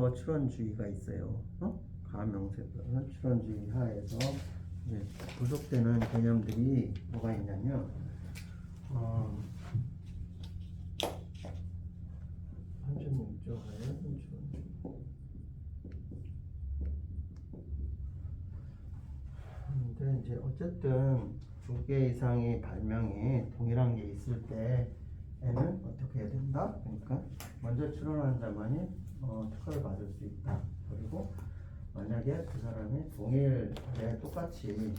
명세서 출원주의가 있어요. 가압 명세서 출원주의 하에서 이제 부속되는 개념들이 뭐가 있냐면 한준명조 하에 한출원주의. 근데 이제 어쨌든 두 개 이상의 발명이 동일한 게 있을 때에는 어떻게 해야 된다? 그러니까 먼저 출원한 자만이 특허를 받을 수 있다. 그리고 만약에 그 사람이 동일에 똑같이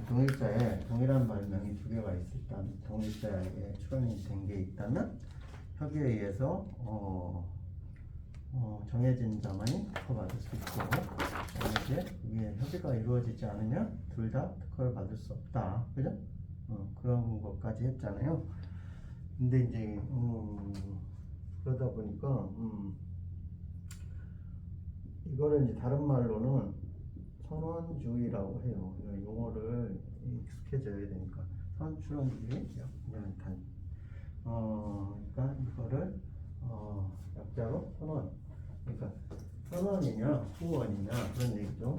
동일자에 동일한 발명이 두 개가 있었다면, 동일자에 출원이 된 게 있다면 협의에 의해서 정해진 자만이 특허받을 수 있고, 만약에 이게 협의가 이루어지지 않으면 둘 다 특허를 받을 수 없다. 그죠? 그런 것까지 했잖아요. 근데 이제 그러다 보니까 이거를 이제 다른 말로는 선원주의라고 해요. 용어를 익숙해져야 되니까. 선출원주의, 그러니까 이거를 약자로 선원. 그러니까 선원이냐 후원이냐 그런 얘기죠.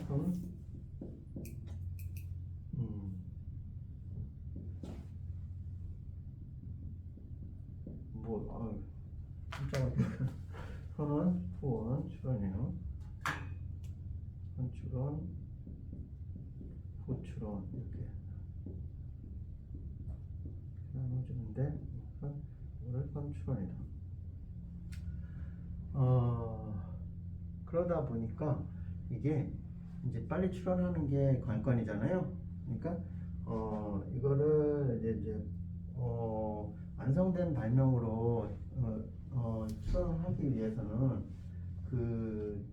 진짜 선원, 후원, 출원이요. 선출원, 후출원 이렇게 나눠주는데 이거를 선출원이다. 그러다 보니까 이게 이제 빨리 출원하는 게 관건이잖아요. 그러니까 이거를 이제 완성된 발명으로 출원하기 위해서는 그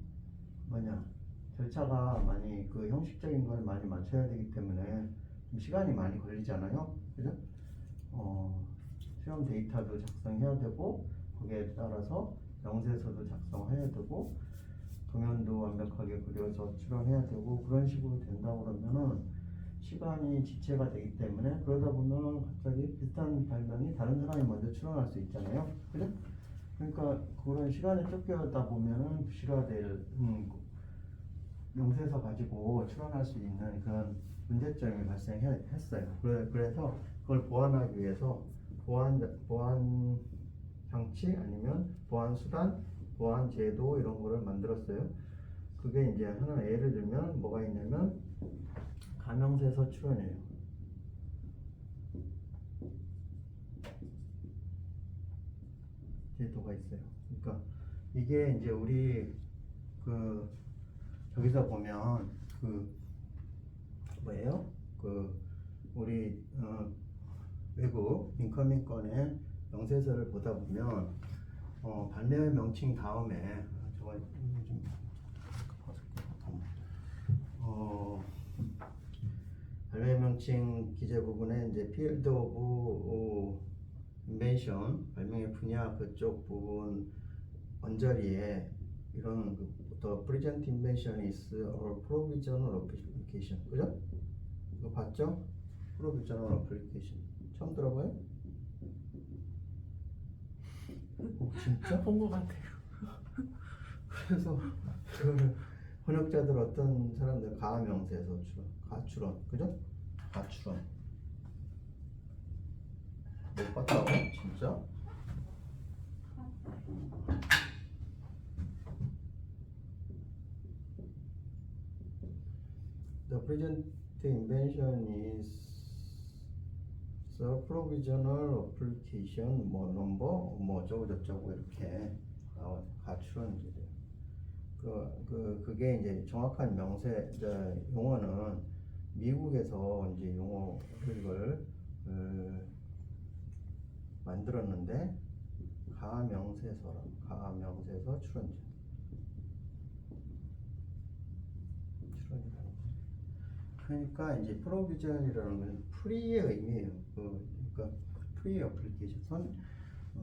절차가 많이 그 형식적인 걸 많이 맞춰야 되기 때문에 좀 시간이 많이 걸리잖아요. 그죠? 시험 데이터도 작성해야 되고 거기에 따라서 명세서도 작성해야 되고 도면도 완벽하게 그려서 출원해야 되고 그런 식으로 된다 그러면은 시간이 지체가 되기 때문에, 그러다 보면 갑자기 비슷한 발명이 다른 사람이 먼저 출원할 수 있잖아요. 그죠? 그러니까 그런 시간에 쫓겨다 보면은 부실화될 명세서 가지고 출원할 수 있는 그런 문제점이 발생했어요. 그래서 그걸 보완하기 위해서 보완 장치 아니면 보완 수단, 보완 제도 이런 거를 만들었어요. 그게 이제 하나 예를 들면 뭐가 있냐면 가명세서 출원이에요. 제도가 있어요. 그러니까 이게 이제 우리 여기서 보면 우리 외국 인커밍 건의 명세서를 보다 보면 발매 명칭 다음에 발매 명칭 기재 부분에 이제 field of invention, 발명의 분야 그쪽 부분 언저리에 이런 the present invention is a provisional application. 그죠? 이거 봤죠? provisional application. 처음 들어봐요? 진짜? 본 것 같아요. 그래서 그 번역자들 어떤 사람들 가명세서 가출원, 그죠? 가출원 못 봤다고? 진짜? The present invention is the provisional application number 저쩌고 이렇게 가출원들이에요. 그게 이제 정확한 용어는 미국에서 이제 용어를 만들었는데 가명세서 출원이라는 거죠. 그러니까 이제 프로비전이라는 건 프리의 의미예요. 그러니까 프리 어플리케이션,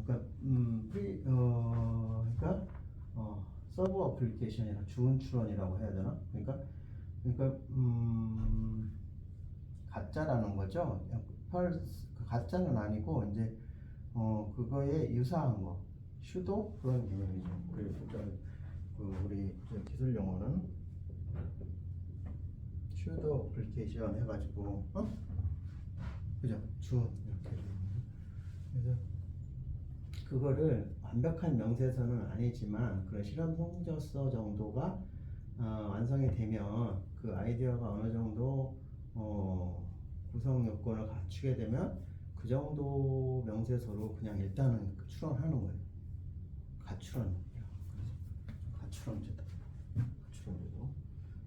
그러니까 서브 어플리케이션이나 주운 출원이라고 해야 되나? 그러니까 가짜라는 거죠. 가짜는 아니고 이제 그거에 유사한 거, 슈도 그런 개념이죠. 우리 기술 용어는 should application 해가지고 그죠? 주 이렇게. 그래서 그거를 완벽한 명세서는 아니지만 그런 실험 성적서 정도가 완성이 되면 그 아이디어가 어느 정도 구성 요건을 갖추게 되면 그 정도 명세서로 그냥 일단은 추론하는 거예요. 가추론. 가추론제도. 가추론제도.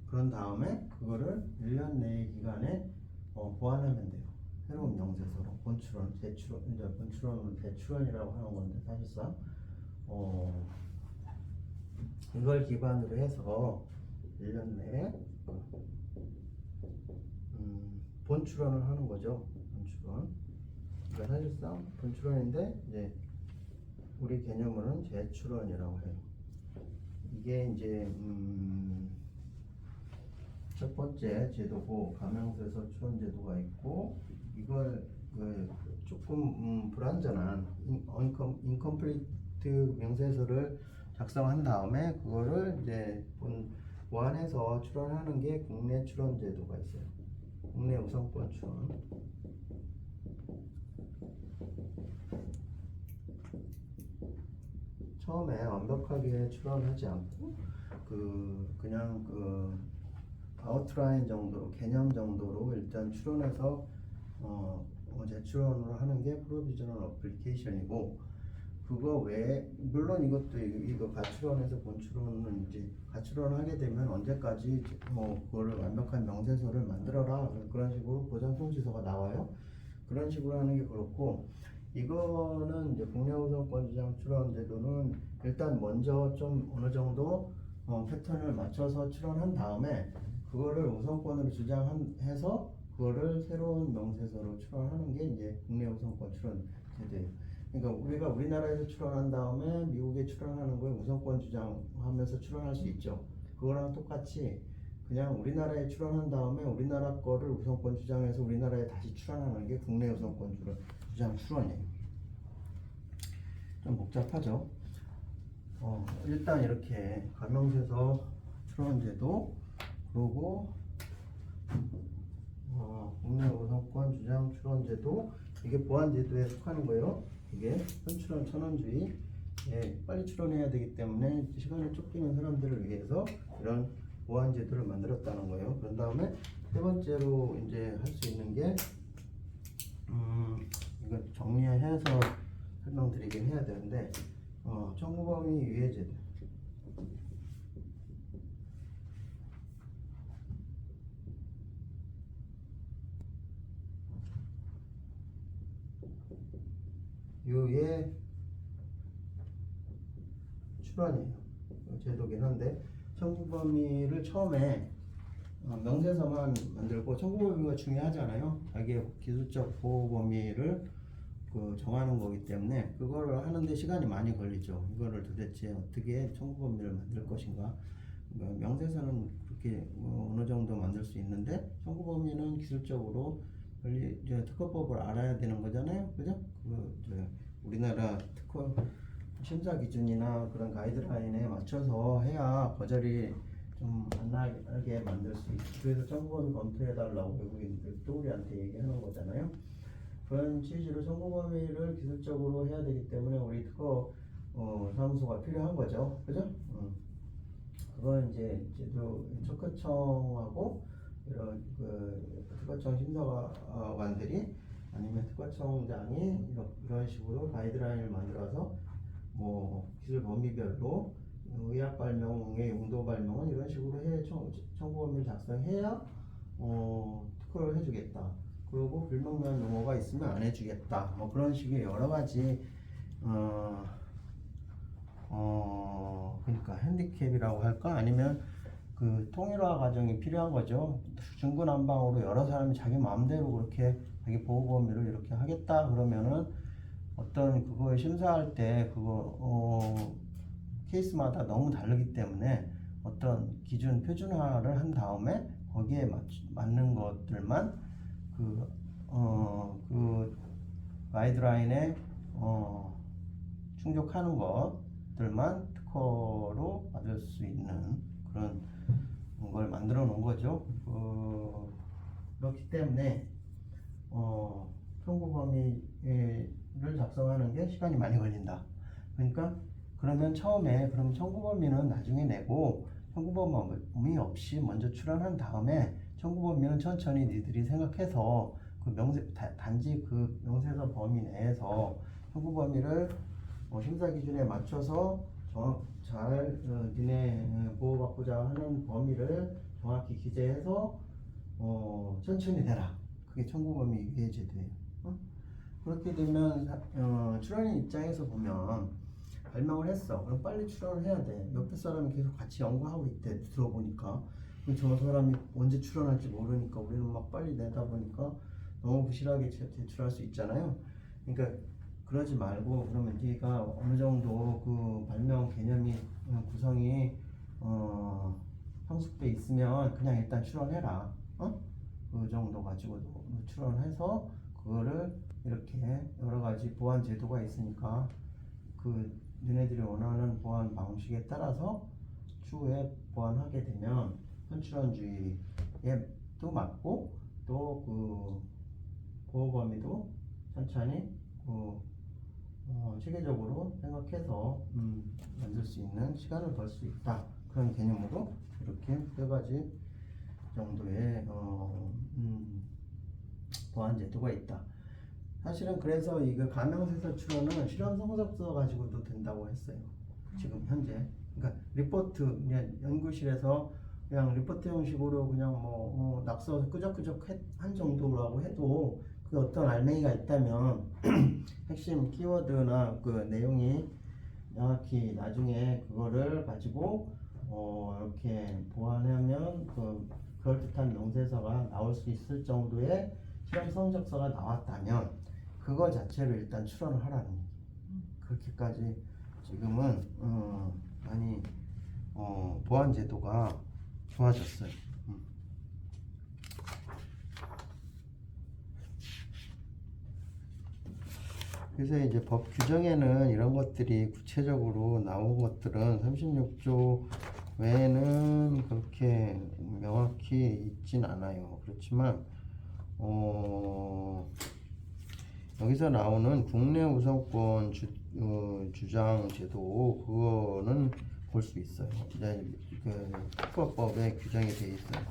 그런 다음에 그거를 1년 내의 기간에 보완하면 돼요. 새로운 명세서로 본추론, 재추론, 이제 본추론은 대추론이라고 하는 건데 사실상 이걸 기반으로 해서 1년 내에 본추론을 하는 거죠. 본추론. 그러니까 사실상 본추론인데 이제 우리 개념으로는 재추론이라고 해요. 이게 이제 첫 번째 제도고 가명세서 추론 제도가 있고 이걸 조금 불완전한 인컴플리트 명세서를 작성한 다음에 그거를 이제 보완해서 추론하는 게 국내 추론 제도가 있어요. 국내 우선권 추론. 처음에 완벽하게 추론하지 않고 그냥 아웃라인 정도로 개념 정도로 일단 추론해서 재추론을 하는 게 프로비저널 어플리케이션이고 그거 외에 물론 이것도 이거 가추론에서 본추론은 이제 가추론을 하게 되면 언제까지 그거를 완벽한 명세서를 만들어라 그런 식으로 보장 통지서가 나와요. 그런 식으로 하는 게 그렇고 이거는 이제 국내 우선권 주장 추론 제도는 일단 먼저 좀 어느 정도 패턴을 맞춰서 추론한 다음에 그거를 우선권으로 주장해서 그거를 새로운 명세서로 추론하는 게 이제 국내 우선권 추론 제도예요. 그러니까 우리가 우리나라에서 추론한 다음에 미국에 추론하는 거에 우선권 주장하면서 추론할 수 있죠. 그거랑 똑같이 그냥 우리나라에 추론한 다음에 우리나라 거를 우선권 주장해서 우리나라에 다시 추론하는 게 국내 우선권 주장 추론이에요. 좀 복잡하죠. 일단 이렇게 가명세서 추론제도 그리고 국내 우선권 주장 추론제도 이게 보완제도에 속하는 거예요. 이게 선추론 천원주의 빨리 추론해야 되기 때문에 시간이 쫓기는 사람들을 위해서 이런 보완제도를 만들었다는 거예요. 그런 다음에 세 번째로 이제 할 수 있는 게 이거 정리해서 설명드리긴 해야 되는데 청구범위 유예제도. 유예 출원이에요. 제도긴 한데 청구범위를 처음에 명세서만 만들고 청구범위가 중요하잖아요. 자기의 기술적 보호 범위를 정하는 거기 때문에 그거를 하는데 시간이 많이 걸리죠. 이거를 도대체 어떻게 청구범위를 만들 것인가. 명세서는 그렇게 어느 정도 만들 수 있는데 청구범위는 기술적으로 이제 특허법을 알아야 되는 거잖아요. 그죠? 우리나라 특허 심사 기준이나 그런 가이드라인에 맞춰서 해야 거절이 좀 안 나게 만들 수 있어요. 그래서 청구범위 검토해달라고 외국인들 또 우리한테 얘기하는 거잖아요. 그런 취지로 청구범위를 기술적으로 해야 되기 때문에 우리 특허 사무소가 필요한 거죠. 그죠? 그건 이제 특허청하고 이런 특허청 심사관들이 아니면 특허청장이 이런 식으로 가이드라인을 만들어서 기술 범위별로 의학 발명의 용도 발명은 이런 식으로 해 청구범위를 작성해야 특허를 해주겠다. 그리고 불명료한 용어가 있으면 안 해주겠다. 그런 식의 여러 가지 그러니까 핸디캡이라고 할까? 아니면 통일화 과정이 필요한 거죠. 중구난방으로 여러 사람이 자기 마음대로 그렇게 자기 보호 범위를 이렇게 하겠다 그러면은 어떤 그거 심사할 때 케이스마다 너무 다르기 때문에 어떤 기준 표준화를 한 다음에 거기에 맞는 것들만 가이드라인에 충족하는 것들만 특허로 받을 수 있는 그런 걸 만들어 놓은 거죠. 그렇기 때문에 청구 범위를 작성하는 게 시간이 많이 걸린다. 그러니까 그러면 처음에 그럼 청구 범위는 나중에 내고 청구 범위 없이 먼저 출원한 다음에 청구 범위는 천천히 니들이 생각해서 그 단지 그 명세서 범위 내에서 청구 범위를 심사 기준에 맞춰서 잘 니네 보호받고자 하는 범위를 정확히 기재해서 천천히 내라. 그게 청구 범위 유예 제도예요. 그렇게 되면 출원인 입장에서 보면 발명을 했어. 그럼 빨리 출원을 해야 돼. 옆에 사람이 계속 같이 연구하고 있대. 들어보니까. 저 사람이 언제 출원할지 모르니까 우리는 막 빨리 내다 보니까 너무 부실하게 제출할 수 있잖아요. 그러니까 그러지 말고 그러면 네가 어느 정도 그 발명 개념이 구성이 성숙돼 있으면 그냥 일단 출원해라. 그 정도 가지고도 출원해서 그거를 이렇게 여러 가지 보안 제도가 있으니까 그 너네들이 원하는 보안 방식에 따라서 추후에 보안하게 되면 선출원주의에도 맞고 또 그 보호 범위도 천천히 체계적으로 생각해서 만들 수 있는 시간을 벌 수 있다. 그런 개념으로 이렇게 세 가지 정도의 보안 제도가 있다. 사실은 그래서 이거 가명세서 출원은 실험 성적서 가지고도 된다고 했어요. 지금 현재. 그러니까 리포트 그냥 연구실에서 그냥 리포트 형식으로 그냥 낙서 끄적끄적 한 정도라고 해도 그 어떤 알맹이가 있다면 핵심 키워드나 그 내용이 명확히 나중에 그거를 가지고 이렇게 보완하면 그럴듯한 명세서가 나올 수 있을 정도의 실험 성적서가 나왔다면 그거 자체를 일단 출원을 하라는 얘기. 그렇게까지 지금은 많이 보안 제도가 좋아졌어요. 그래서 이제 법 규정에는 이런 것들이 구체적으로 나온 것들은 36조 외에는 그렇게 명확히 있진 않아요. 그렇지만 여기서 나오는 국내 우선권 주장 제도 그거는 볼 수 있어요. 이제 그 특허법에 규정이 돼 있어요.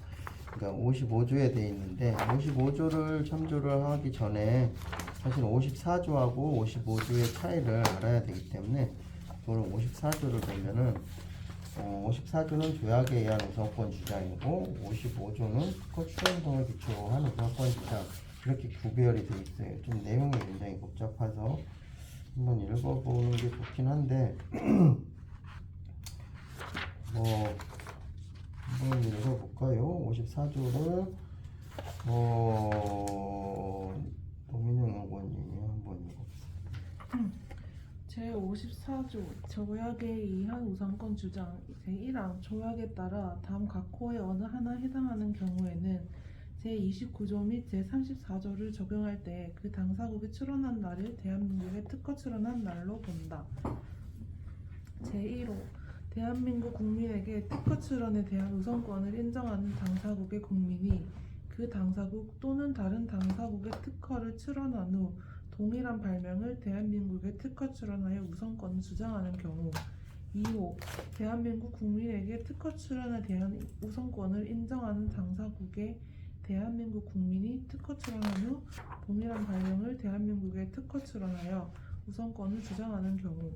그러니까 55조에 돼 있는데 55조를 참조를 하기 전에 사실 54조하고 55조의 차이를 알아야 되기 때문에 그걸 54조를 보면은 54조는 조약에 의한 우선권 주장이고 55조는 특허 출원 등을 기초로 한 우선권 주장 이렇게 구별이 돼 있어요. 좀 내용이 굉장히 복잡해서 한번 읽어보는 게 좋긴 한데 한번 읽어볼까요? 54조를 노민영 연구원님이 한번 읽어보세요. 제54조 조약에 의한 우선권 주장 제1항 조약에 따라 다음 각 호의 어느 하나에 해당하는 경우에는 제29조 및 제34조를 적용할 때 그 당사국이 출원한 날을 대한민국의 특허 출원한 날로 본다. 제1호 대한민국 국민에게 특허 출원에 대한 우선권을 인정하는 당사국의 국민이 그 당사국 또는 다른 당사국의 특허를 출원한 후 동일한 발명을 대한민국에 특허 출원하여 우선권을 주장하는 경우 2호 대한민국 국민에게 특허 출원에 대한 우선권을 인정하는 당사국의 대한민국 국민이 특허 출원한 후 동일한 발명을 대한민국에 특허 출원하여 우선권을 주장하는 경우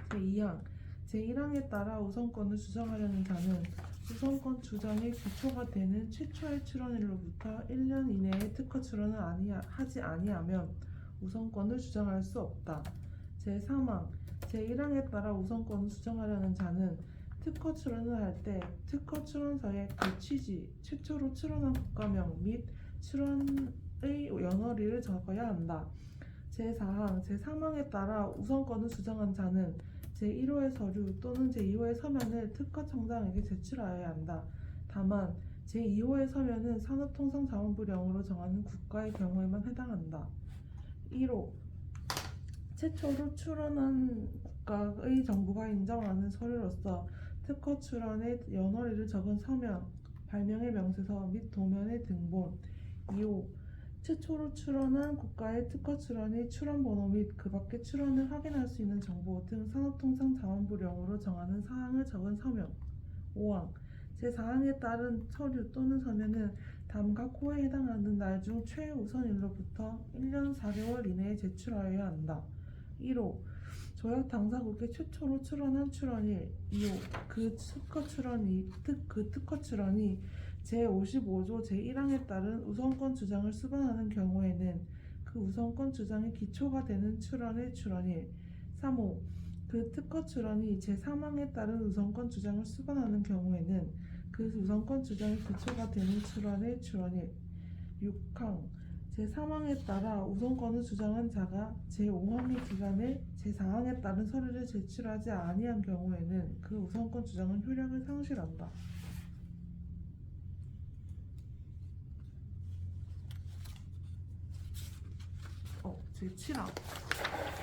제2항 제1항에 따라 우선권을 주장하려는 자는 우선권 주장의 기초가 되는 최초의 출원일로부터 1년 이내에 특허 출원을 하지 아니하면 우선권을 주장할 수 없다. 제3항 제1항에 따라 우선권을 주장하려는 자는 특허 출원을 할 때 특허 출원서에 그 취지, 최초로 출원한 국가명 및 출원의 연월일을 적어야 한다. 제4항 제3항에 따라 우선권을 주장한 자는 제1호의 서류 또는 제2호의 서면을 특허청장에게 제출하여야 한다. 다만 제2호의 서면은 산업통상자원부령으로 정하는 국가의 경우에만 해당한다. 1호 최초로 출원한 각각의 정부가 인정하는 서류로서 특허 출원의 연월일을 적은 서명, 발명의 명세서 및 도면의 등본. 2호 최초로 출원한 국가의 특허 출원의 출원 번호 및 그 밖의 출원을 확인할 수 있는 정보 등 산업통상자원부령으로 정하는 사항을 적은 서명. 5항 제4항에 따른 서류 또는 서면은 다음각 호에 해당하는 날 중 최우선일로부터 1년 4개월 이내에 제출하여야 한다. 1호 조약 당사국에 최초로 출원한 출원일. 2호 그 특허 출원이 제55조 제1항에 따른 우선권 주장을 수반하는 경우에는 그 우선권 주장의 기초가 되는 출원의 출원일. 3호 그 특허 출원이 제3항에 따른 우선권 주장을 수반하는 경우에는 그 우선권 주장의 기초가 되는 출원의 출원일. 6항 제3항에 따라 우선권을 주장한 자가 제5항의 기간에 제4항에 따른 서류를 제출하지 아니한 경우에는 그 우선권 주장은 효력을 상실한다. 제7항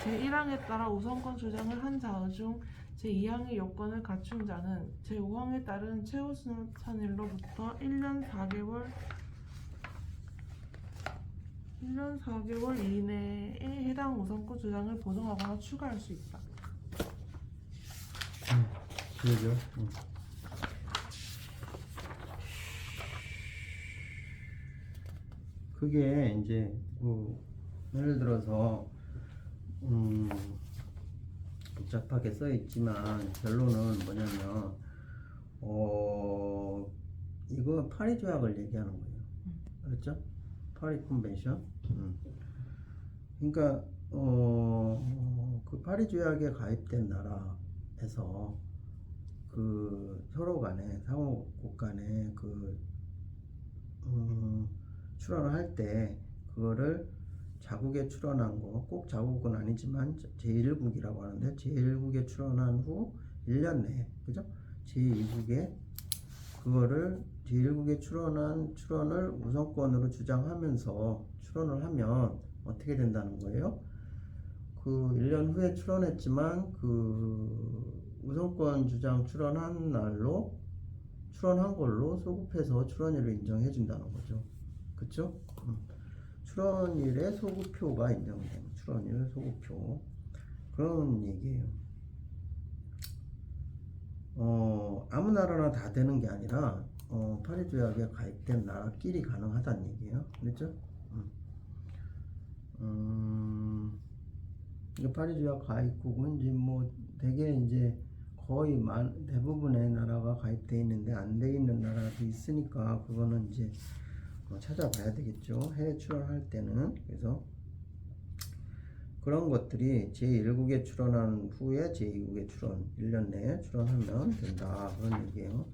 제1항에 따라 우선권 주장을 한 자 중 제2항의 요건을 갖춘 자는 제5항에 따른 최우선일로부터 1년 4개월 이내에 해당 우선권 주장을 보정하거나 추가할 수 있다. 그죠? 그게 이제 예를 들어서 복잡하게 써 있지만 결론은 뭐냐면 이거 파리 조약을 얘기하는 거예요. 그렇죠? 파리 컨벤션. 그러니까 그 파리 조약에 가입된 나라에서 그 서로 간에 상호국 간에 출원을 할 때 그거를 자국에 출원한 거, 꼭 자국은 아니지만 제1국이라고 하는데 제1국에 출원한 후 1년 내에, 그죠? 제2국에 그거를 제1국에 출원을 우선권으로 주장하면서 출원을 하면 어떻게 된다는 거예요? 그 1년 후에 출원했지만 그 우선권 주장 출원한 날로 출원한 걸로 소급해서 출원일을 인정해 준다는 거죠. 그쵸? 출원일의 소급표가 인정되는 출원일 소급표 그런 얘기예요. 아무 나라나 다 되는 게 아니라 파리 조약에 가입된 나라끼리 가능하다는 얘기예요. 그렇죠? 파리 조약 가입국은 이제 뭐 되게 이제 거의 대부분의 나라가 가입돼 있는데 안 돼 있는 나라도 있으니까 그거는 이제 찾아봐야 되겠죠. 해외 출원할 때는. 그래서 그런 것들이 제1국에 출원한 후에 제2국에 출원 1년 내에 출원하면 된다 그런 얘기예요.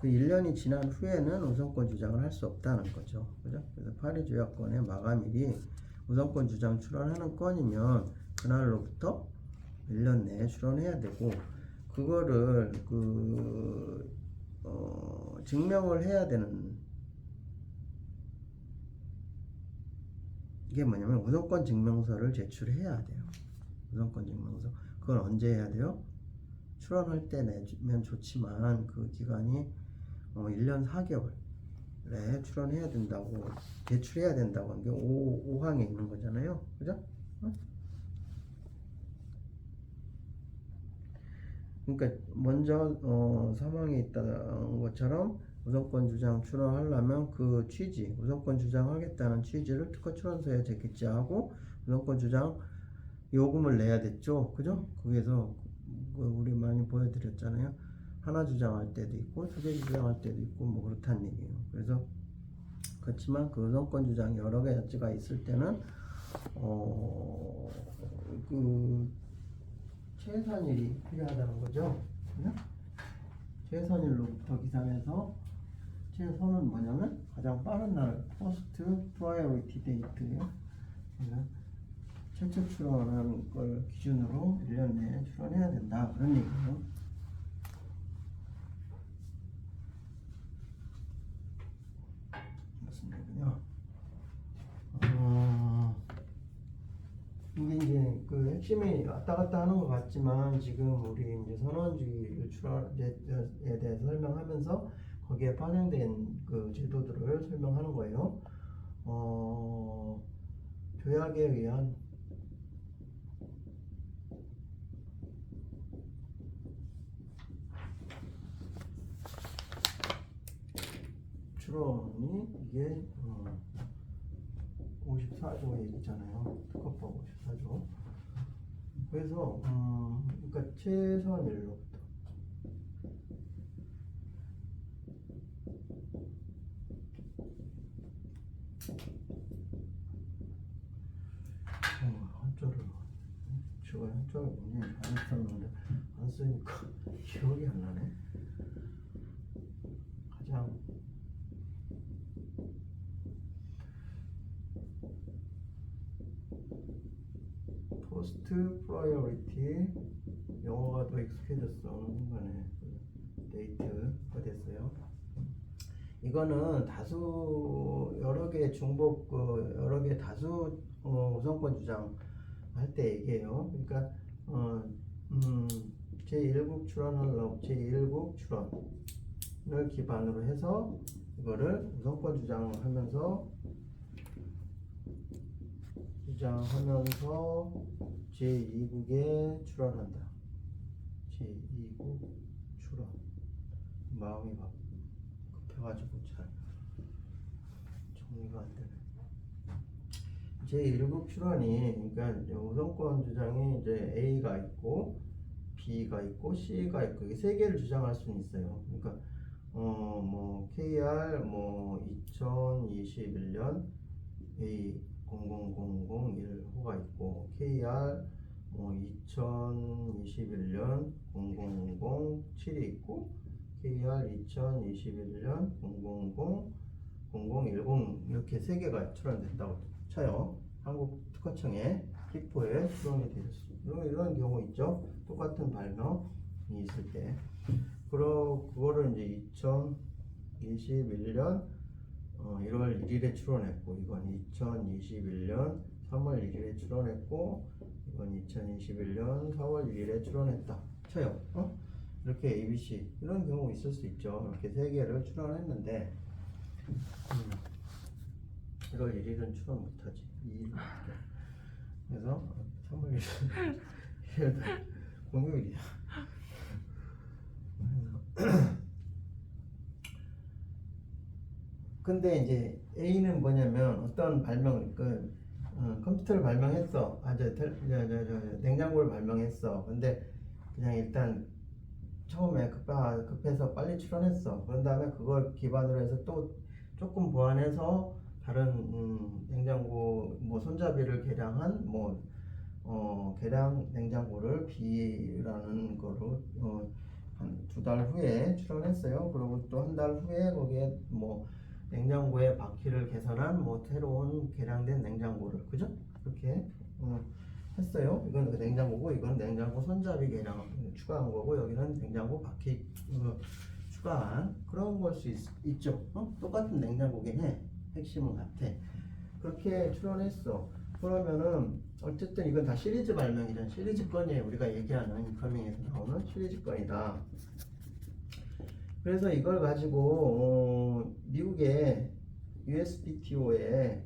그 1년이 지난 후에는 우선권 주장을 할 수 없다는 거죠. 그죠? 그래서 파리 조약권의 마감일이 우선권 주장 출원하는 건이면 그날로부터 1년 내에 출원해야 되고 그거를 증명을 해야 되는 이게 뭐냐면 우선권 증명서를 제출해야 돼요. 우선권 증명서 그건 언제 해야 돼요? 출원할 때 내면 좋지만 그 기간이 1년 4개월에 출원해야 된다고 제출해야 된다고 하는 게 5항에 있는 거잖아요. 그죠? 그러니까 먼저 3항에 있다는 것처럼 우선권 주장 출원하려면 그 취지, 우선권 주장하겠다는 취지를 특허 출원서에 제기하고 우선권 주장 요금을 내야 됐죠. 그죠? 거기에서 우리 많이 보여드렸잖아요. 하나 주장할 때도 있고 두 개 주장할 때도 있고 뭐 그렇다는 얘기예요. 그래서 그렇지만 그 우선권 주장 여러 가지가 있을 때는 그 최선일이 필요하다는 거죠. 최선일로부터 기산해서 최선은 뭐냐면 가장 빠른 날 first priority date예요. 최초 출원한 걸 기준으로 1년 내에 출원해야 된다 그런 얘기예요. 무슨 얘기냐? 이게 이제 핵심이 왔다 갔다 하는 것 같지만 지금 우리 이제 선원주의를 출원에 대해서 설명하면서 거기에 반영된 그 제도들을 설명하는 거예요. 조약에 의한 출원이 이게 54조에 있잖아요. 특허법 54조. 그래서 그러니까 최선일로부터 한자를 제가 한자를 굉장히 많이 썼는데 안 쓰니까 기억이 안 나네. 가장 포스트 프라이어리티 영어가 더 익숙해졌어. 어느 순간에 데이트가 됐어요. 이거는 다수 여러 개 중복 여러 개 다수 우선권 주장 할 때 얘기해요. 그러니까 제1국 출원을 제1국 출원을 기반으로 해서 이거를 우선권 주장하면서 제2국에 출원한다. 제2국 출원. 마음이 급해가지고 잘 정리가 안 되네. 제1국 출원이 그러니까 우선권 주장이 이제 A가 있고 B가 있고 C가 있고 이게 세 개를 주장할 수는 있어요. 그러니까 뭐 KR 2021년 A 0001호가 있고 KR 2021년 0007이 있고 KR 2021년 00010 이렇게 세 개가 출원됐다고 쳐요. 한국 특허청에 기포에 출원이 되었습니다. 이런 경우 있죠. 똑같은 발명이 있을 때. 그거를 이제 2021년 1월 1일에 출원했고, 이건 2021년 3월 1일에 출원했고, 이건 2021년 4월 1일에 출원했다 쳐요. 이렇게 ABC 이런 경우 있을 수 있죠. 이렇게 세 개를 출원했는데 1월 1일은 출원 못하지. 2일은 어떻게? 그래서 3월 1일 공휴일이야. 근데 이제 A는 뭐냐면 어떤 발명을 컴퓨터를 발명했어. 냉장고를 발명했어. 근데 그냥 일단 처음에 급해서 빨리 출원했어. 그런 다음에 그걸 기반으로 해서 또 조금 보완해서 다른 냉장고 뭐 손잡이를 개량한 개량 냉장고를 B라는 거로 한 2달 후에 출원했어요. 그리고 또 한 달 후에 거기에 뭐 냉장고의 바퀴를 개선한 새로운 개량된 냉장고를 그죠? 그렇게 했어요. 이건 그 냉장고고 이건 냉장고 손잡이 개량 추가한 거고 여기는 냉장고 바퀴 추가한 그런 걸 수 있죠. 똑같은 냉장고긴 해. 핵심은 같아. 그렇게 출원했어. 그러면은 어쨌든 이건 다 시리즈 발명이잖아. 시리즈 건이에요. 우리가 얘기하는 인커밍에서 나오는 시리즈 건이다. 그래서 이걸 가지고 미국의 USPTO에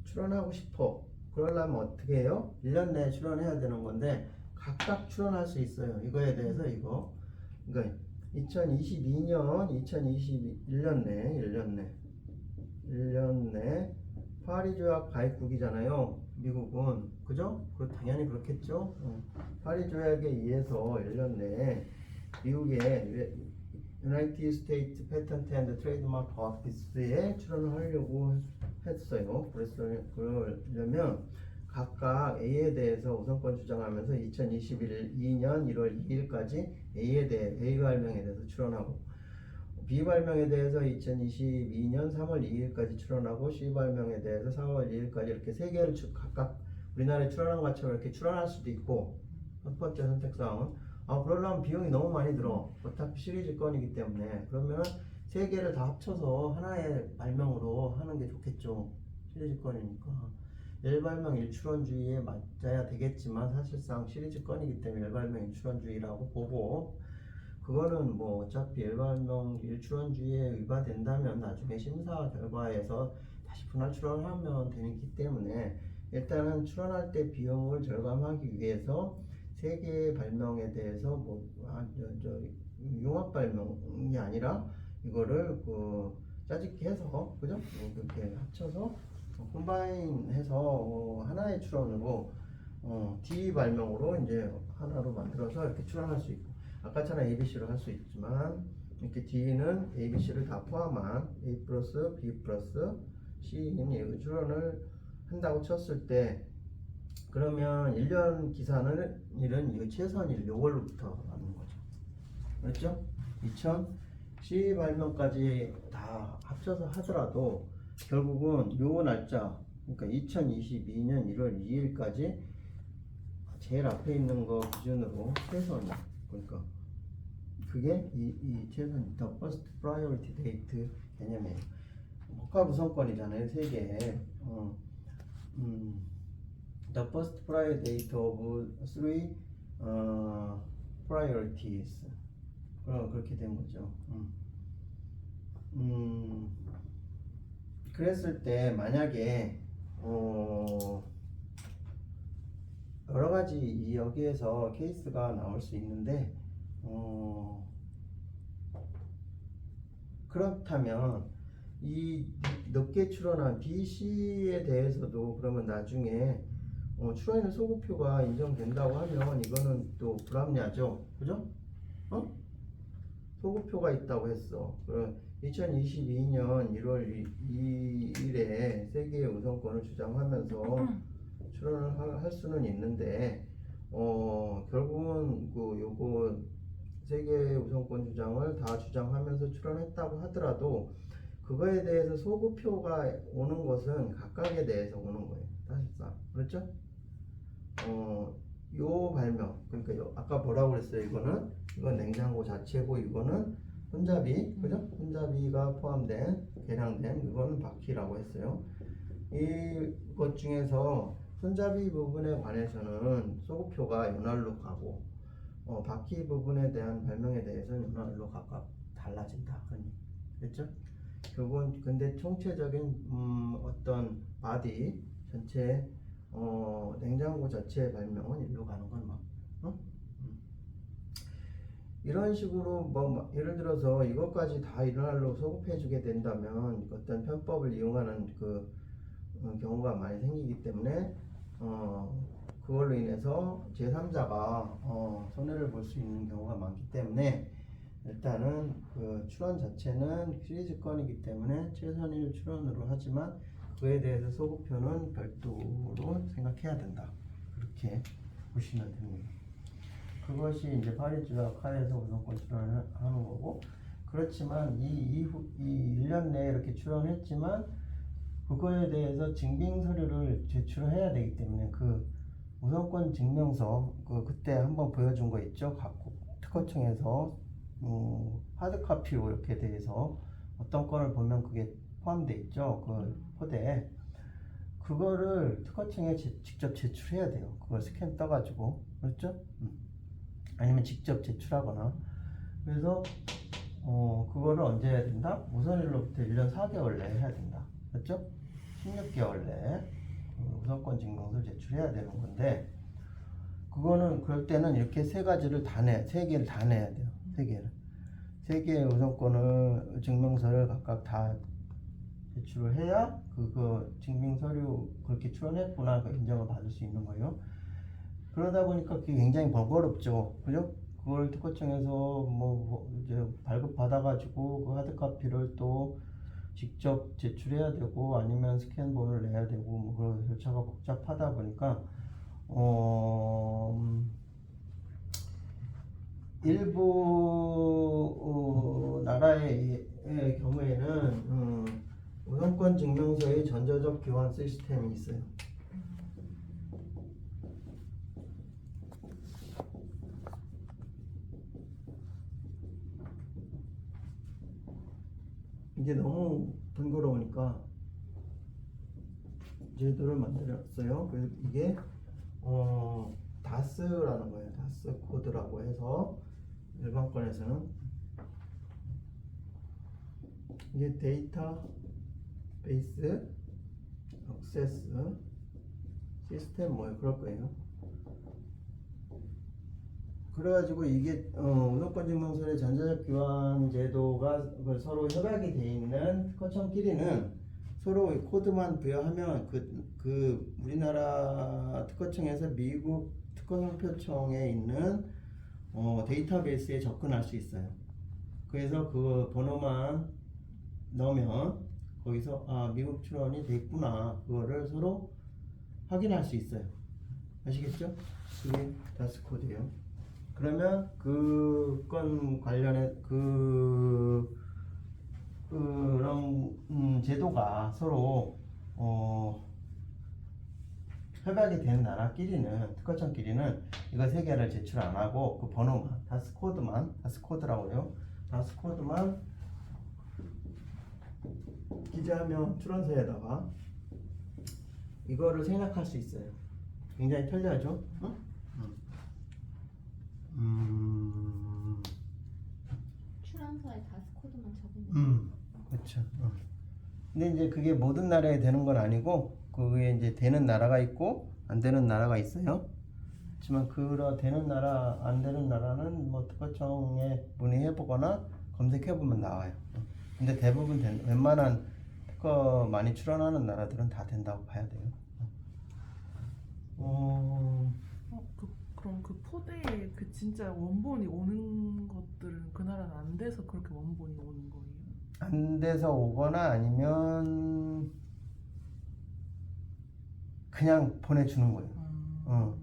출원하고 싶어. 그러려면 어떻게 해요? 1년 내에 출원해야 되는 건데 각각 출원할 수 있어요. 이거에 대해서 그러니까 2022년, 2021년 내 1년 내 파리 조약 가입국이잖아요. 미국은 그죠? 당연히 그렇겠죠. 파리 조약에 의해서 1년 내에 미국의 United States Patent and Trademark Office에 출원을 하려고 했어요. 그러려면 각각 A에 대해서 우선권 주장하면서 2022년 1월 2일까지 A 발명에 대해서 출원하고 B 발명에 대해서 2022년 3월 2일까지 출원하고 C 발명에 대해서 4월 2일까지 이렇게 세 개를 각각 우리나라에 출원한 것처럼 이렇게 출원할 수도 있고 첫 번째 선택사항은 그러려면 비용이 너무 많이 들어. 어차피 시리즈 건이기 때문에. 그러면 세 개를 다 합쳐서 하나의 발명으로 하는 게 좋겠죠. 시리즈 건이니까. 일발명 일출원주의에 맞아야 되겠지만 사실상 시리즈 건이기 때문에 일발명 일출원주의라고 보고, 그거는 뭐 어차피 일발명 일출원주의에 위반된다면 나중에 심사 결과에서 다시 분할 출원하면 되기 때문에, 일단은 출원할 때 비용을 절감하기 위해서 세 개의 발명에 대해서 융합 발명이 아니라 이거를 짜집기 해서, 그죠? 그렇게 합쳐서 콤바인해서 하나의 출원으로 D 발명으로 이제 하나로 만들어서 이렇게 출원할 수 있고, 아까처럼 ABC로 할 수 있지만 이렇게 D는 ABC를 다 포함한 A 플러스 B 플러스 C인 출원을 한다고 쳤을 때, 그러면 1년 기산은 일은 이 최선일 요걸로부터 하는 거죠. 그렇죠? 2000 발명까지 다 합쳐서 하더라도 결국은 요 날짜, 그러니까 2022년 1월 2일까지 제일 앞에 있는 거 기준으로 최선이야. 그러니까 그게 이 최선, the first priority date 개념이에요. 복합 우선권이잖아요, 세 개. The first priority date of three priorities. 그렇게 된 거죠. 그랬을 때 만약에 여러 가지 여기에서 케이스가 나올 수 있는데, 그렇다면 이 늦게 출원한 B, C에 대해서도 그러면 나중에 출원인 소급표가 인정된다고 하면 이거는 또 불합리하죠, 그죠? 소급표가 있다고 했어. 그럼 2022년 1월 2일에 세 개의 우선권을 주장하면서 출원을 할 수는 있는데, 결국은 요거 세 개의 우선권 주장을 다 주장하면서 출원했다고 하더라도 그거에 대해서 소급표가 오는 것은 각각에 대해서 오는 거예요, 사실상. 그렇죠? 요 발명, 그러니까 아까 뭐라고 그랬어요? 이건 냉장고 자체고, 이거는 손잡이, 그죠? 손잡이가 포함된 개량된 이거는 바퀴라고 했어요. 이것 중에서 손잡이 부분에 관해서는 소급표가 윤활로 가고, 바퀴 부분에 대한 발명에 대해서는 윤활로 각각 달라진다. 그렇죠? 결국은 근데 총체적인 어떤 바디 전체 냉장고 자체의 발명은 일로 가는 건 이런 식으로 예를 들어서 이것까지 다 일어날로 소급해 주게 된다면 어떤 편법을 이용하는 경우가 많이 생기기 때문에 그걸로 인해서 제3자가 손해를 볼 수 있는 경우가 많기 때문에, 일단은 출원 자체는 시리즈 건이기 때문에 최선일 출원으로 하지만 그에 대해서 소급표는 별도로 생각해야 된다. 그렇게 보시면 됩니다. 그것이 이제 파리주와 카에서 우선권 출원을 하는 거고, 그렇지만 이 1년 내에 이렇게 출원했지만 그거에 대해서 증빙 서류를 제출해야 되기 때문에 우선권 증명서 그때 한번 보여준 거 있죠? 갖고 특허청에서 하드카피로 이렇게 돼서 어떤 건을 보면 그게 포함돼 있죠, 포대에. 그거를 특허청에 직접 제출해야 돼요. 그걸 스캔 떠가지고, 그렇죠? 아니면 직접 제출하거나. 그래서 그거를 언제 해야 된다? 우선일로부터 1년 4개월 내에 해야 된다. 그렇죠? 16개월 내에 우선권 증명서를 제출해야 되는 건데, 그거는 그럴 때는 이렇게 세 개를 다 내야 돼요. 세 개의 우선권을 증명서를 각각 다 제출을 해야 그거 증빙 서류 그렇게 출원했구나 그 인정을 받을 수 있는 거예요. 그러다 보니까 그게 굉장히 번거롭죠, 그죠? 그걸 특허청에서 이제 발급 받아가지고 그 하드카피를 또 직접 제출해야 되고 아니면 스캔본을 내야 되고 그런 절차가 복잡하다 보니까 일부 나라의 경우에는 우선권 증명서의 전자적 교환 시스템이 있어요. 이게 너무 번거로우니까 제도를 만들었어요. 그래서 이게 다스라는 거예요. 다스 코드라고 해서 일반 권에서는 이게 데이터 베이스 액세스 시스템 뭐예요? 그럴 거예요. 그래가지고 이게 우선권 증명서의 전자적 교환 제도가 그 서로 협약이 돼 있는 특허청끼리는 서로 코드만 부여하면 그 우리나라 특허청에서 미국 특허상표청에 있는 데이터베이스에 접근할 수 있어요. 그래서 그 번호만 넣으면 거기서 미국 출원이 돼 있구나 그거를 서로 확인할 수 있어요. 아시겠죠? 그게 다스 코드예요. 그러면 그 건 관련해 그런 제도가 서로 협약이 된 나라끼리는 특허청끼리는 이거 세 개를 제출 안 하고 그 번호만 다스 코드라고 해요. 다스 코드만 기재하면 출원서에다가 이거를 생략할 수 있어요. 굉장히 편리하죠? 응? 출원서에 다스 코드만 적으면 그렇죠. 근데 이제 그게 모든 나라에 되는 건 아니고 그게 이제 되는 나라가 있고 안 되는 나라가 있어요. 하지만 되는 나라 안 되는 나라는 뭐 특허청에 문의해 보거나 검색해 보면 나와요. 근데 대부분 웬만한 특허 많이 출원하는 나라들은 다 된다고 봐야 돼요. 그럼 그 포대에 그 진짜 원본이 오는 것들은 그 나라는 안 돼서 그렇게 원본이 오는 거예요? 안 돼서 오거나 아니면 그냥 보내주는 거예요.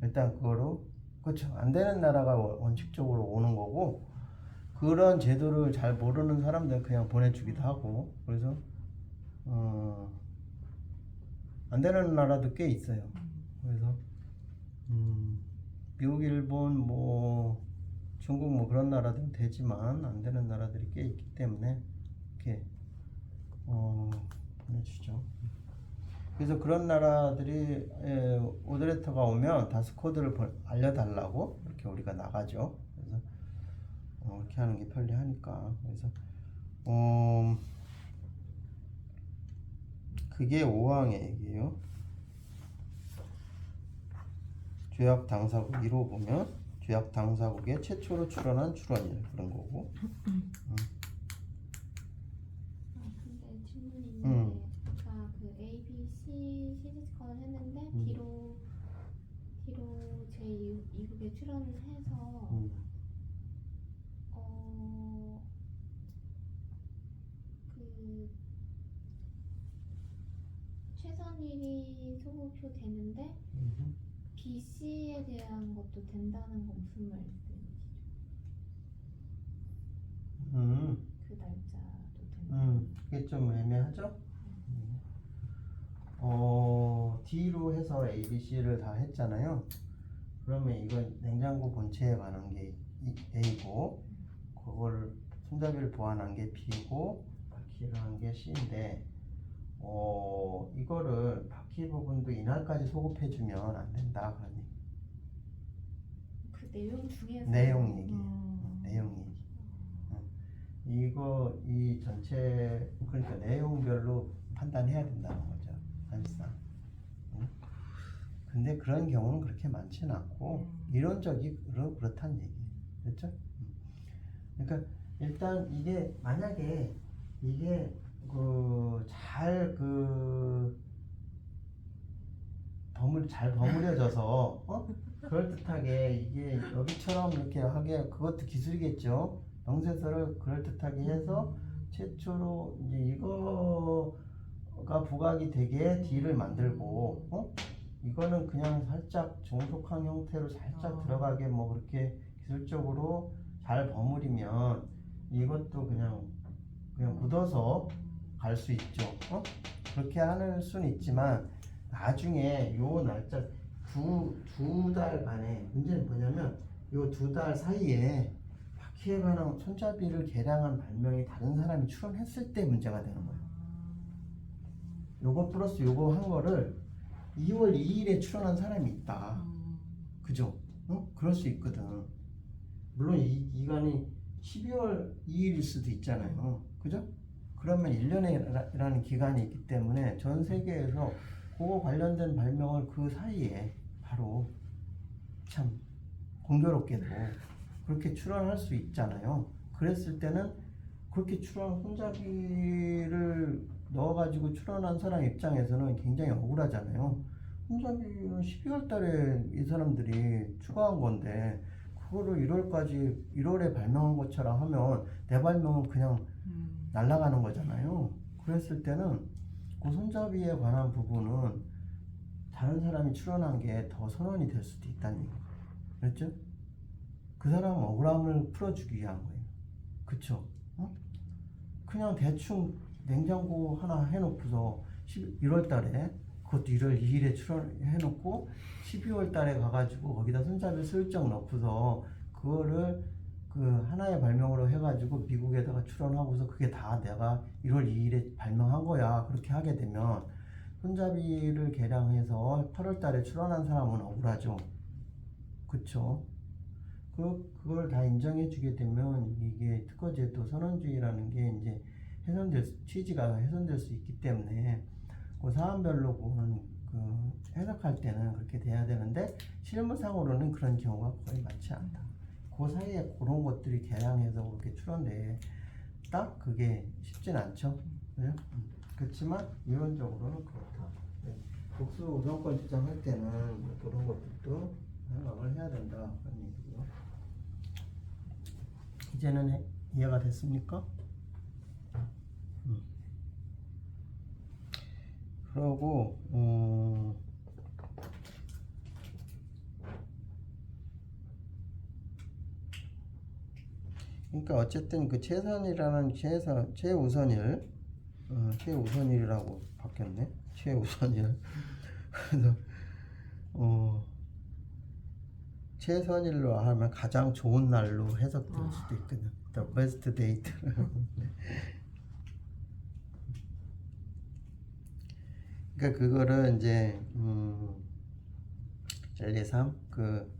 일단 그거로 그렇죠. 안 되는 나라가 원칙적으로 오는 거고 그런 제도를 잘 모르는 사람들은 그냥 보내주기도 하고 그래서 안 되는 나라도 꽤 있어요. 그래서 미국, 일본, 뭐 중국 뭐 그런 나라들은 되지만 안 되는 나라들이 꽤 있기 때문에 이렇게 보내주죠. 그래서 그런 나라들이 오더레터가 오면 다스 코드를 알려달라고 이렇게 우리가 나가죠. 그래서 이렇게 하는 게 편리하니까. 그래서 그게 5항의 얘기예요. 조약 당사국 1호 보면 조약 당사국에 최초로 출원한 출원일 그런 거고. 근데 질문이 있는데 아까 그 A, B, C 시리즈권을 했는데 뒤로 제2국에 출원을 해서 그 최선일이 소급표 되는데 B, C에 대한 것도 된다는 건 무슨 말씀이시죠? 그 날짜도 된다. 그게 좀 애매하죠? D로 해서 A, B, C를 다 했잖아요. 그러면 이건 냉장고 본체에 관한 게 A고 그걸 손잡이를 보완한 게 B고 바퀴를 한 게 C인데 이거를 바퀴 부분도 이날까지 소급해주면 안 된다 그런 얘기. 그 내용 중에서 내용 얘기. 내용 얘기. 이 전체 그러니까 내용별로 판단해야 된다는 거죠 사실상. 근데 그런 경우는 그렇게 많지는 않고 이론적으로 그렇다는 얘기 그렇죠? 그러니까 일단 이게 만약에 이게 잘 버무려져서 그럴듯하게 이게 여기처럼 이렇게 하게 그것도 기술이겠죠. 명세서를 그럴듯하게 해서 최초로 이제 이거가 부각이 되게 D를 만들고 이거는 그냥 살짝 종속항 형태로 살짝 들어가게 뭐 그렇게 기술적으로 잘 버무리면 이것도 그냥 묻어서 갈 수 있죠. 그렇게 하는 수는 있지만 나중에 요 날짜 두 달간에 문제는 뭐냐면 요 2달 사이에 바퀴에 관한 손잡이를 개량한 발명이 다른 사람이 출원했을 때 문제가 되는 거예요. 요거 플러스 요거 한 거를 2월 2일에 출원한 사람이 있다. 그죠? 그럴 수 있거든. 물론 이 기간이 12월 2일일 수도 있잖아요. 그죠? 그러면 1년이라는 기간이 있기 때문에 전 세계에서 그거 관련된 발명을 그 사이에 바로 참 공교롭게도 그렇게 출원할 수 있잖아요. 그랬을 때는 그렇게 출원 혼잡이를 넣어가지고 출원한 사람 입장에서는 굉장히 억울하잖아요. 혼잡이는 12월 달에 이 사람들이 추가한 건데 그거를 1월에 발명한 것처럼 하면 내 발명은 그냥 날아가는 거잖아요. 그랬을 때는 그 손잡이에 관한 부분은 다른 사람이 출원한 게 더 선언이 될 수도 있다는 얘기예요. 그렇죠? 그 사람 억울함을 풀어주기 위한 거예요. 그쵸? 그냥 대충 냉장고 하나 해놓고서 1월 달에 그것도 1월 2일에 출원해놓고 12월 달에 가가지고 거기다 손잡이 슬쩍 넣고서 그거를 그 하나의 발명으로 해가지고 미국에다가 출원하고서 그게 다 내가 1월 2일에 발명한 거야. 그렇게 하게 되면 손잡이를 개량해서 8월 달에 출원한 사람은 억울하죠. 그쵸? 그걸 다 인정해 주게 되면 이게 특허제도 선언주의라는 게 이제 취지가 훼손될 수 있기 때문에 그 사안별로 보는 그 해석할 때는 그렇게 돼야 되는데 실무상으로는 그런 경우가 거의 많지 않다. 그 사이에 그런 것들이 개량해서 그렇게 출원돼 딱 그게 쉽진 않죠. 네? 그렇지만 이론적으로는 그렇다. 네. 복수 우선권 주장할 때는 뭐 그런 것들도 생각을 해야 된다 그런 얘기고요. 이제는 이해가 됐습니까? 그러고 그러니까 어쨌든 그 최우선일이라고 바뀌었네. 최우선일. 그래서 최선일로 하면 가장 좋은 날로 해석될 수도 있거든. The best date. 그러니까 그거를 이제 젤리3 그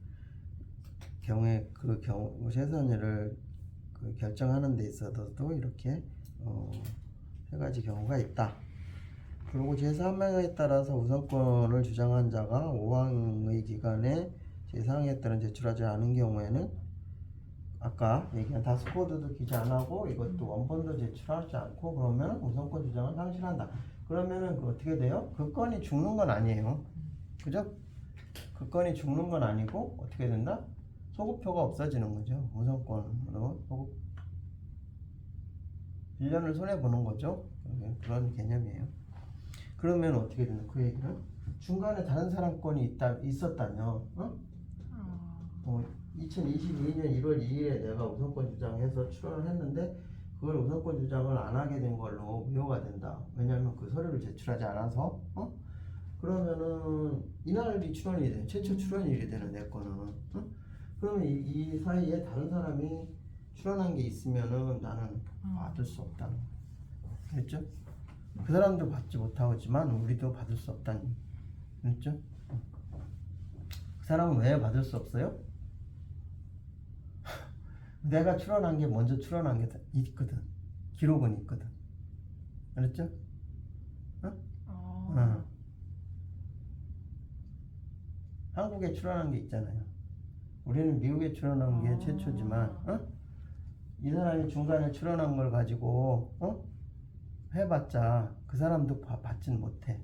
경우에 그 경우 최선일을 그 결정하는 데 있어서도 이렇게 세 가지 경우가 있다. 그리고 제3항에 따라서 우선권을 주장한 자가 5항의 기간에 제4항에 따른 제출하지 않은 경우에는 아까 얘기한 다스코드도 기재 안 하고 이것도 원본도 제출하지 않고 그러면 우선권 주장을 상실한다. 그러면은 그 어떻게 돼요? 그 건이 죽는 건 아니에요. 그죠? 그 건이 죽는 건 아니고 어떻게 된다? 소급표가 없어지는 거죠. 우선권으로 소급 1년을 손해보는 거죠. 그런 개념이에요. 그러면 어떻게 되나 그 얘기는 중간에 다른 사람 건이 있었다면 2022년 1월 2일에 내가 우선권 주장해서 출원을 했는데 그걸 우선권 주장을 안 하게 된 걸로 무효가 된다. 왜냐하면 그 서류를 제출하지 않아서 그러면은 이날이 출원이 돼. 최초 출원일이 되는 내 거는 그러면 이 사이에 다른 사람이 출원한 게 있으면은 나는 받을 수 없다는 거야. 그랬죠? 그 사람도 받지 못하지만 우리도 받을 수 없다는 얘기. 그랬죠? 그 사람은 왜 받을 수 없어요? 내가 출원한 게 먼저 출원한 게 있거든. 기록은 있거든. 알았죠? 한국에 출원한 게 있잖아요. 우리는 미국에 출원한 게 최초지만 이 사람이 중간에 출원한 걸 가지고 해봤자 그 사람도 받지는 못해.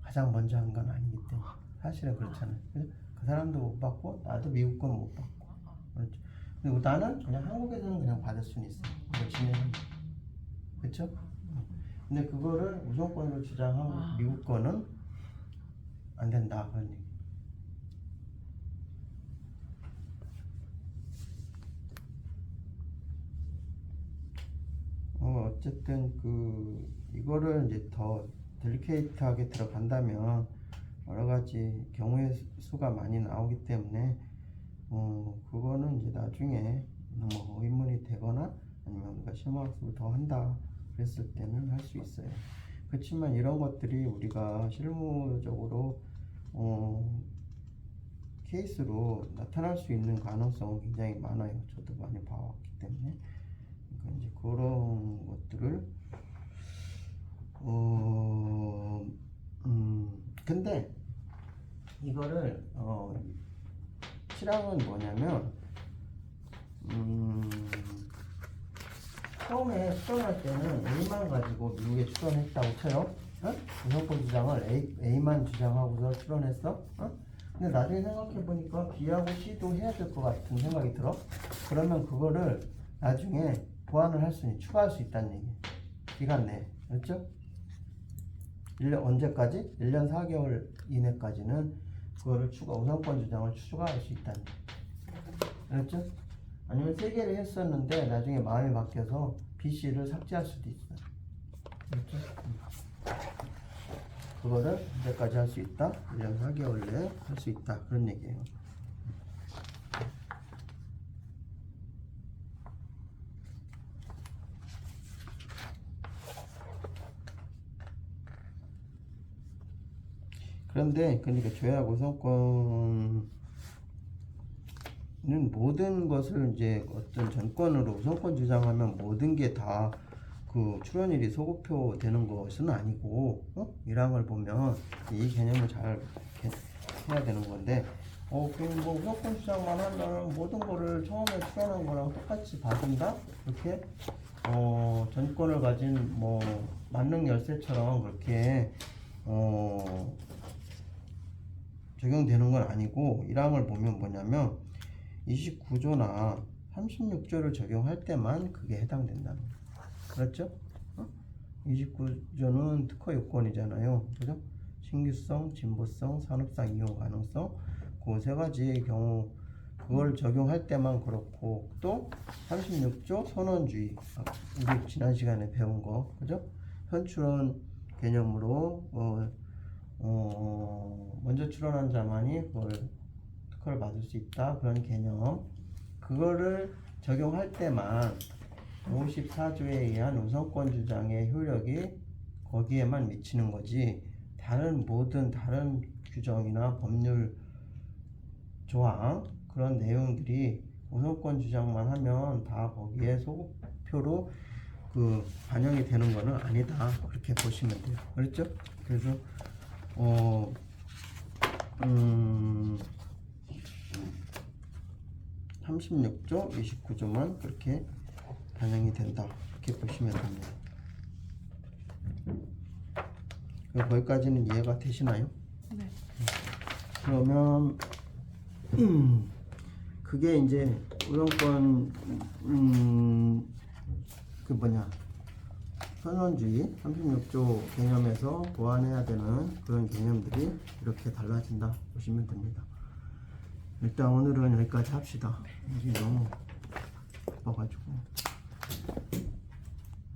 가장 먼저 한 건 아니기 때문에 사실은 그렇잖아요. 그 사람도 못 받고 나도 미국 건 못 받고 그렇죠. 근데 나는 그냥 한국에서는 그냥 받을 수는 있어. 그걸 진행하면 그렇죠? 근데 그거를 우선권으로 주장한 미국 거는 안 된다 그런 얘기. 어쨌든 이거를 이제 더 델리케이트하게 들어간다면 여러 가지 경우의 수가 많이 나오기 때문에 그거는 이제 나중에 뭐 의문이 되거나 아니면 우리가 심화학습을 더 한다 그랬을 때는 할 수 있어요. 그렇지만 이런 것들이 우리가 실무적으로 케이스로 나타날 수 있는 가능성은 굉장히 많아요. 저도 많이 봐왔기 때문에. 그러니까 이제 그런 것들을 근데 이거를 실황은 뭐냐면 처음에 추론할 때는 A만 가지고 미국에 추론했다고 쳐요. 우선권 주장을 A만 주장하고서 추론했어. 근데 나중에 생각해보니까 B하고 C도 해야 될 것 같은 생각이 들어. 그러면 그거를 나중에 보완을 할 수 있는, 추가할 수 있다는 얘기. 기간 내에. 그렇죠? 1년 언제까지? 1년 4개월 이내까지는 그거를 우선권 주장을 추가할 수 있다는 얘기. 그렇죠? 아니면 3개를 했었는데 나중에 마음이 바뀌어서 BC를 삭제할 수도 있어요. 그렇죠? 그거를 언제까지 할 수 있다? 1년 4개월 내에 할 수 있다. 그런 얘기예요. 그런데 그러니까 조약 우선권은 모든 것을 이제 어떤 전권으로 우선권 주장하면 모든 게 다 그 출원일이 소급표 되는 것은 아니고 1항을 보면 이 개념을 잘 해야 되는 건데 그럼 뭐 우선권 주장만 하면 모든 거를 처음에 출원한 거랑 똑같이 받은다? 이렇게 전권을 가진 뭐 만능 열쇠처럼 그렇게 적용되는 건 아니고 1항을 보면 뭐냐면 29조나 36조를 적용할 때만 그게 해당된다는 거예요. 그렇죠? 29조는 특허 요건이잖아요. 그죠? 신규성, 진보성, 산업상 이용 가능성 그 세 가지의 경우 그걸 적용할 때만 그렇고 또 36조 선언주의 우리 지난 시간에 배운 거 그죠? 현출원 개념으로 먼저 출원한 자만이 그걸 특허를 받을 수 있다 그런 개념 그거를 적용할 때만 54조에 의한 우선권 주장의 효력이 거기에만 미치는 거지 모든 다른 규정이나 법률 조항 그런 내용들이 우선권 주장만 하면 다 거기에 소급표로 그 반영이 되는 거는 아니다 그렇게 보시면 돼요. 그렇죠? 그래서 36조, 29조만 그렇게 반영이 된다. 이렇게 보시면 됩니다. 거기까지는 이해가 되시나요? 네. 그러면 그게 이제 우선권 그 선언주의 36조 개념에서 보완해야 되는 그런 개념들이 이렇게 달라진다 보시면 됩니다. 일단 오늘은 여기까지 합시다. 이게 너무 바빠가지고.